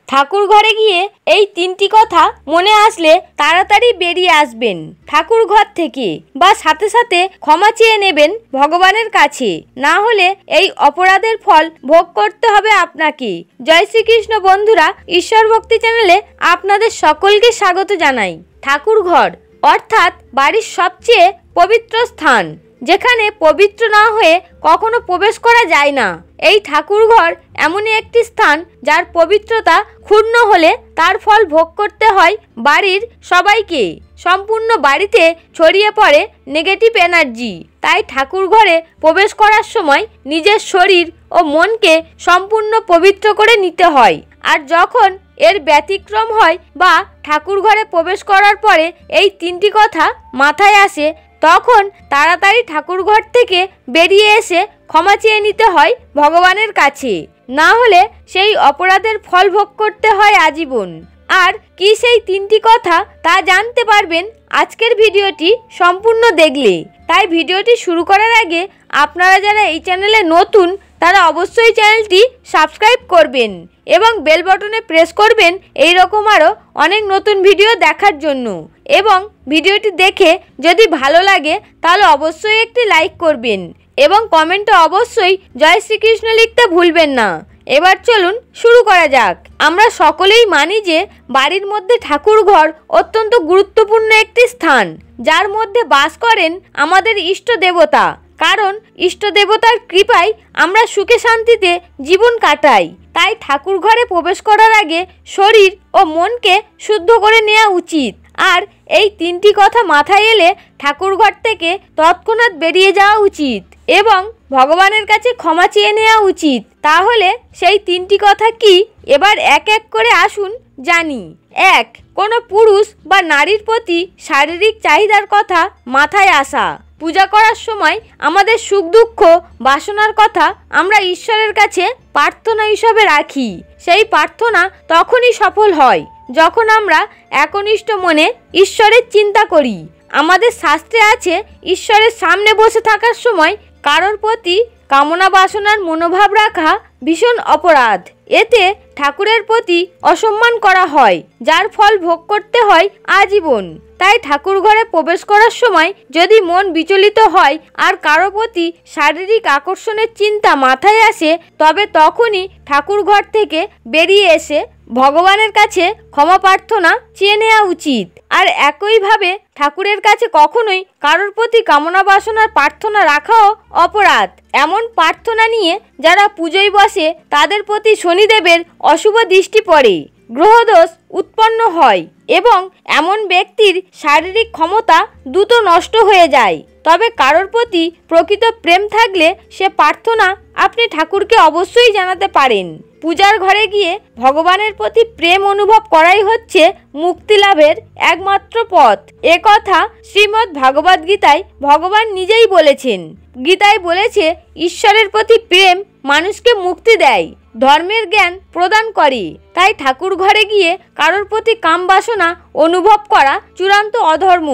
ঠাকুর ঘরে গিয়ে এই 3টি কথা মনে আসলে তাড়াতাড়ি বেরিয়ে আসবেন ঠাকুর ঘর থেকে, বা সাথে সাথে ক্ষমা চেয়ে নেবেন ভগবানের কাছে। না হলে এই অপরাধের ফল ভোগ করতে হবে আপনাকে। জয় শ্রীকৃষ্ণ বন্ধুরা, ঈশ্বর ভক্তি চ্যানেলে আপনাদের সকলকে স্বাগত জানাই। ঠাকুর ঘর অর্থাৎ বাড়ির সবচেয়ে পবিত্র স্থান, যেখানে পবিত্র না হয়ে কখনো প্রবেশ করা যায় না। এই ঠাকুর ঘর এমনই একটি স্থান যার পবিত্রতা ক্ষুণ্ণ হলে তার ফল ভোগ করতে হয় বাড়ির সবাইকে। সম্পূর্ণ বাড়িতে ছড়িয়ে পড়ে নেগেটিভ এনার্জি। তাই ঠাকুর ঘরে প্রবেশ করার সময় নিজের শরীর ও মনকে সম্পূর্ণ পবিত্র করে নিতে হয়। আর যখন এর ব্যতিক্রম হয় বা ঠাকুর ঘরে প্রবেশ করার পরে এই 3টি কথা মাথায় আসে, তখন তাড়াতাড়ি ঠাকুর ঘর থেকে বেরিয়ে এসে ক্ষমা চেয়ে নিতে হয় ভগবানের কাছে। না হলে সেই অপরাধের ফল ভোগ করতে হয় আজীবন। আর কি সেই 3টি কথা তা জানতে পারবেন আজকের ভিডিওটি সম্পূর্ণ দেখলে। তাই ভিডিওটি শুরু করার আগে আপনারা যারা এই চ্যানেলে নতুন তারা অবশ্যই চ্যানেলটি সাবস্ক্রাইব করবেন এবং বেল বাটনে প্রেস করবেন এই রকম আরও অনেক নতুন ভিডিও দেখার জন্য। এবং ভিডিওটি দেখে যদি ভালো লাগে তাহলে অবশ্যই একটি লাইক করবেন এবং কমেন্টে অবশ্যই জয় শ্রীকৃষ্ণ লিখতে ভুলবেন না। এবার চলুন শুরু করা যাক। আমরা সকলেই মানি যে বাড়ির মধ্যে ঠাকুর ঘর অত্যন্ত গুরুত্বপূর্ণ একটি স্থান, যার মধ্যে বাস করেন আমাদের ইষ্ট দেবতা। কারণ ইষ্ট দেবতার কৃপায় আমরা সুখে শান্তিতে জীবন কাটাই। তাই ঠাকুর ঘরে প্রবেশ করার আগে শরীর ও মনকে শুদ্ধ করে নেওয়া উচিত। আর এই 3টি কথা মাথায় এলে ঠাকুর ঘর থেকে তৎক্ষণাৎ বেরিয়ে যাওয়া উচিত এবং ভগবানের কাছে ক্ষমা চেয়ে নেওয়া উচিত। তাহলে সেই 3টি কথা কি, এবার এক এক করে আসুন জানি। 1. কোনো পুরুষ বা নারীর প্রতি শারীরিক চাহিদার কথা মাথায় আসা। পূজা করার সময় আমাদের সুখ দুঃখ বাসনার কথা আমরা ঈশ্বরের কাছে প্রার্থনা হিসাবে রাখি। সেই প্রার্থনা তখনই সফল হয় যখন আমরা একনিষ্ঠ মনে ঈশ্বরের চিন্তা করি। আমাদের শাস্ত্রে আছে, ঈশ্বরের সামনে বসে থাকার সময় কারোর প্রতি কামনা বাসনার মনোভাব রাখা ভীষণ অপরাধ। এতে ঠাকুরের প্রতি অসম্মান করা হয়, যার ফল ভোগ করতে হয় আজীবন। তাই ঠাকুর ঘরে প্রবেশ করার সময় যদি মন বিচলিত হয় আর কারো প্রতি শারীরিক আকর্ষণের চিন্তা মাথায় আসে, তবে তখনই ঠাকুর ঘর থেকে বেরিয়ে এসে ভগবানের কাছে ক্ষমা প্রার্থনা চেয়ে নেওয়া উচিত। আর একইভাবে ঠাকুরের কাছে কখনোই কারোর প্রতি কামনা বাসনার প্রার্থনা রাখাও অপরাধ। এমন প্রার্থনা নিয়ে যারা পুজোয় বসে তাদের প্রতি শনিদেবের অশুভ দৃষ্টি পড়ে, গ্রহদোষ উৎপন্ন হয় এবং এমন ব্যক্তির শারীরিক ক্ষমতা দ্রুত নষ্ট হয়ে যায়। তবে কারোর প্রতি প্রকৃত প্রেম থাকলে সে প্রার্থনা আপনি ঠাকুরকে অবশ্যই জানাতে পারেন। পূজার ঘরে গিয়ে ভগবানের প্রতি প্রেম অনুভব করাই হচ্ছে মুক্তি লাভের একমাত্র পথ। এ কথা শ্রীমদ্ ভাগবত গীতায় ভগবান নিজেই বলেছেন। গীতায় বলেছে, ঈশ্বরের প্রতি প্রেম মানুষকে মুক্তি দেয়, ধর্মের জ্ঞান প্রদান করে। তাই ঠাকুর ঘরে গিয়ে কারোর প্রতি কাম বাসনা অনুভব করা চূড়ান্ত অধর্ম।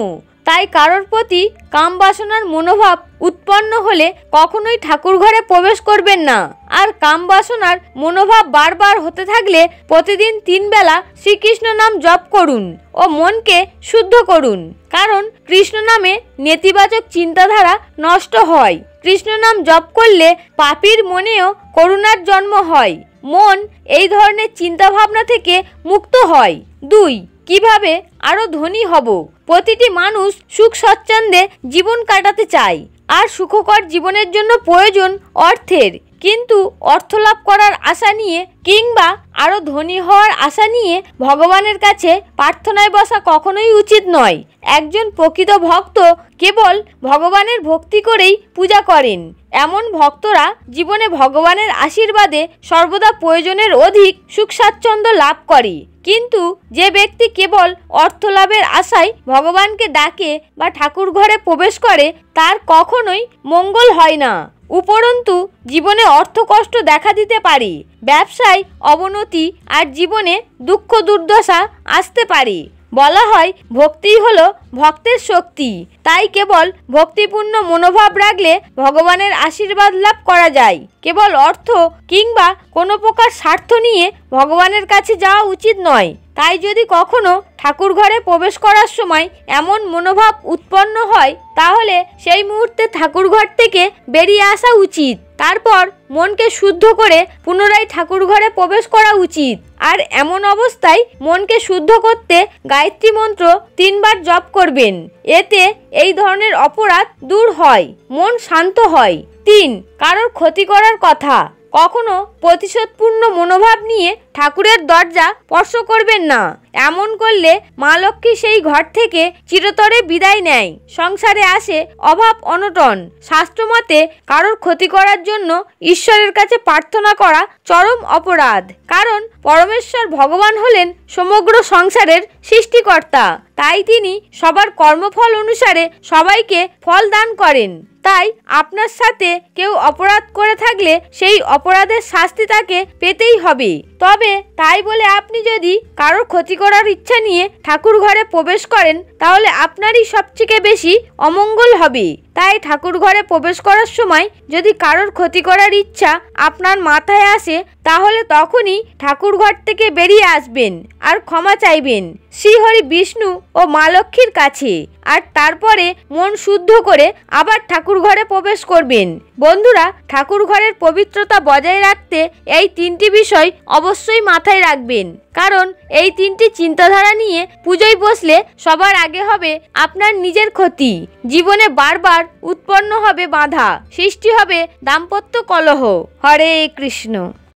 তাই কারোর প্রতি কাম বাসনার মনোভাব উৎপন্ন হলে কখনোই ঠাকুর ঘরে প্রবেশ করবেন না। আর কাম বাসনার মনোভাব বারবার হতে থাকলে প্রতিদিন 3 বেলা শ্রীকৃষ্ণ নাম জপ করুন ও মনকে শুদ্ধ করুন। কারণ কৃষ্ণ নামে নেতিবাচক চিন্তাধারা নষ্ট হয়। কৃষ্ণ নাম জপ করলে পাপীর মনেও করুণার জন্ম হয়। মন এই ধরনের চিন্তাভাবনা থেকে মুক্ত হয়। 2. কিভাবে আরো ধনী হব। প্রতিটি মানুষ সুখ স্বচ্ছন্দে জীবন কাটাতে চায়, আর সুখকর জীবনের জন্য প্রয়োজন অর্থের। কিন্তু অর্থ লাভ করার আশা নিয়ে কিংবা আরো ধনী হওয়ার আশা নিয়ে ভগবানের কাছে প্রার্থনায় বসা কখনোই উচিত নয়। একজন প্রকৃত ভক্ত কেবল ভগবানের ভক্তি করেই পূজা করেন। এমন ভক্তরা জীবনে ভগবানের আশীর্বাদে সর্বদা প্রয়োজনের অধিক সুখ স্বাচ্ছন্দ্য লাভ করে। কিন্তু যে ব্যক্তি কেবল অর্থ লাভের আশায় ভগবানকে ডাকে বা ঠাকুর ঘরে প্রবেশ করে, তার কখনোই মঙ্গল হয় না। উপরন্তু জীবনে অর্থ কষ্ট দেখা দিতে পারে, ব্যবসায় অবনতি আর জীবনে দুঃখ দুর্দশা আসতে পারে। বলা হয় ভক্তিই হলো ভক্তের শক্তি। তাই কেবল ভক্তিপূর্ণ মনোভাব রাখলে ভগবানের আশীর্বাদ লাভ করা যায়। কেবল অর্থ কিংবা কোনো প্রকার স্বার্থ নিয়ে ভগবানের কাছে যাওয়া উচিত নয়। তাই যদি কখনো ঠাকুর ঘরে প্রবেশ করার সময় এমন মনোভাব উৎপন্ন হয়, তাহলে সেই মুহূর্তে ঠাকুর ঘর থেকে বেরিয়ে আসা উচিত। তারপর মনকে শুদ্ধ করে পুনরায় ঠাকুর ঘরে প্রবেশ করা উচিত। আর এমন অবস্থায় মনকে শুদ্ধ করতে গায়ত্রী মন্ত্র 3 বার জপ করবেন। এতে এই ধরনের অপরাধ দূর হয়, মন শান্ত হয়। 3. কারোর ক্ষতি করার কথা। কখনো প্রতিশোধপূর্ণ মনোভাব নিয়ে ঠাকুরের দরজা স্পর্শ করবেন না। এমন করলে মা লক্ষ্মী সেই ঘর থেকে চিরতরে বিদায় নেয়। সংসারে আসে অভাব অনটন। শাস্ত্রমতে কারোর ক্ষতি করার জন্য ঈশ্বরের কাছে প্রার্থনা করা চরম অপরাধ। কারণ পরমেশ্বর ভগবান হলেন সমগ্র সংসারের সৃষ্টিকর্তা। তাই তিনি সবার কর্মফল অনুসারে সবাইকে ফল দান করেন। তাই আপনার সাথে কেউ অপরাধ করে থাকলে সেই অপরাধের শাস্তি তাকে পেতেই হবে। তবে তাই বলে আপনি যদি কারোর ক্ষতি করার ইচ্ছা নিয়ে ঠাকুর ঘরে প্রবেশ করেন, তাহলে আপনারই সবথেকে বেশি অমঙ্গল হবে। তাই ঠাকুর ঘরে প্রবেশ করার সময় যদি কারোর ক্ষতি করার ইচ্ছা আপনার মাথায় আসে, তাহলে তখনই ঠাকুর ঘর থেকে বেরিয়ে আসবেন আর ক্ষমা চাইবেন শ্রীহরি বিষ্ণু ও মা লক্ষ্মীর কাছে। আর তারপরে মন শুদ্ধ করে আবার ঠাকুর ঘরে প্রবেশ করবেন। বন্ধুরা, ঠাকুর ঘরের পবিত্রতা বজায় রাখতে এই 3টি বিষয় অবশ্যই মাথায় রাখবেন। কারণ এই 3টি চিন্তাধারা নিয়ে পুজোয় বসলে সবার আগে হবে আপনার নিজের ক্ষতি। জীবনে বারবার উৎপন্ন হবে বাধা, সৃষ্টি হবে দাম্পত্য কলহ। হরে কৃষ্ণ।